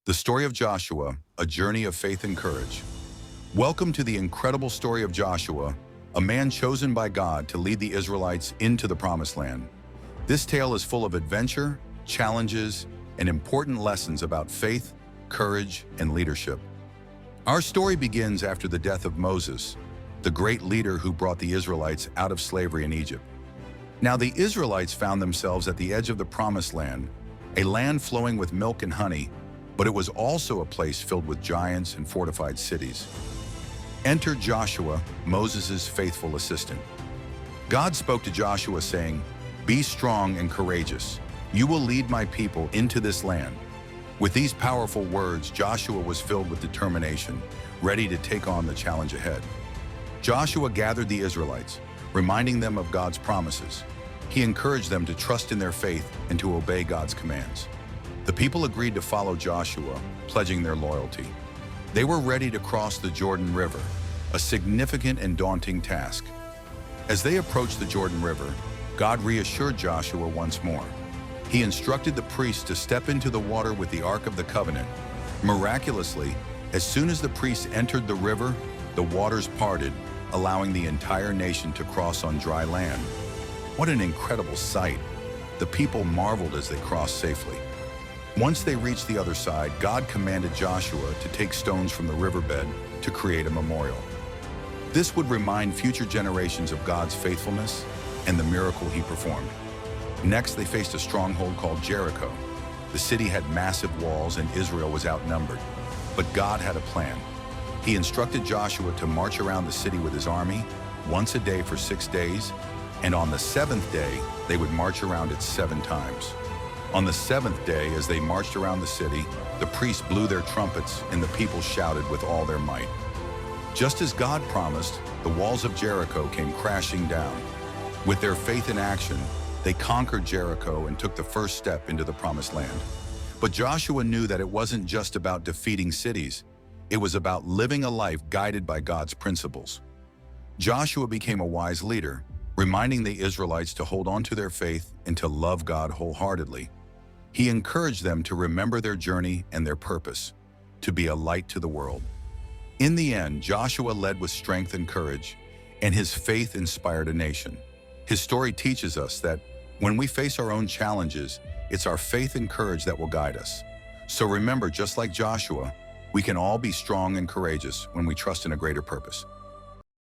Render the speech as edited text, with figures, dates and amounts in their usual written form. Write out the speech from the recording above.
The story of Joshua, a journey of faith and courage. Welcome to the incredible story of Joshua, a man chosen by God to lead the Israelites into the Promised Land. This tale is full of adventure, challenges, and important lessons about faith, courage, and leadership. Our story begins after the death of Moses, the great leader who brought the Israelites out of slavery in Egypt. Now the Israelites found themselves at the edge of the Promised Land, a land flowing with milk and honey, but it was also a place filled with giants and fortified cities. Enter Joshua, Moses' faithful assistant. God spoke to Joshua saying, "Be strong and courageous. You will lead my people into this land." With these powerful words, Joshua was filled with determination, ready to take on the challenge ahead. Joshua gathered the Israelites, reminding them of God's promises. He encouraged them to trust in their faith and to obey God's commands. The people agreed to follow Joshua, pledging their loyalty. They were ready to cross the Jordan River, a significant and daunting task. As they approached the Jordan River, God reassured Joshua once more. He instructed the priests to step into the water with the Ark of the Covenant. Miraculously, as soon as the priests entered the river, the waters parted, allowing the entire nation to cross on dry land. What an incredible sight! The people marveled as they crossed safely. Once they reached the other side, God commanded Joshua to take stones from the riverbed to create a memorial. This would remind future generations of God's faithfulness and the miracle he performed. Next, they faced a stronghold called Jericho. The city had massive walls and Israel was outnumbered. But God had a plan. He instructed Joshua to march around the city with his army once a day for 6 days, and on the seventh day, they would march around it 7 times. On the 7th day, as they marched around the city, the priests blew their trumpets and the people shouted with all their might. Just as God promised, the walls of Jericho came crashing down. With their faith in action, they conquered Jericho and took the first step into the Promised Land. But Joshua knew that it wasn't just about defeating cities. It was about living a life guided by God's principles. Joshua became a wise leader, reminding the Israelites to hold on to their faith and to love God wholeheartedly. He encouraged them to remember their journey and their purpose, to be a light to the world. In the end, Joshua led with strength and courage, and his faith inspired a nation. His story teaches us that when we face our own challenges, it's our faith and courage that will guide us. So remember, just like Joshua, we can all be strong and courageous when we trust in a greater purpose.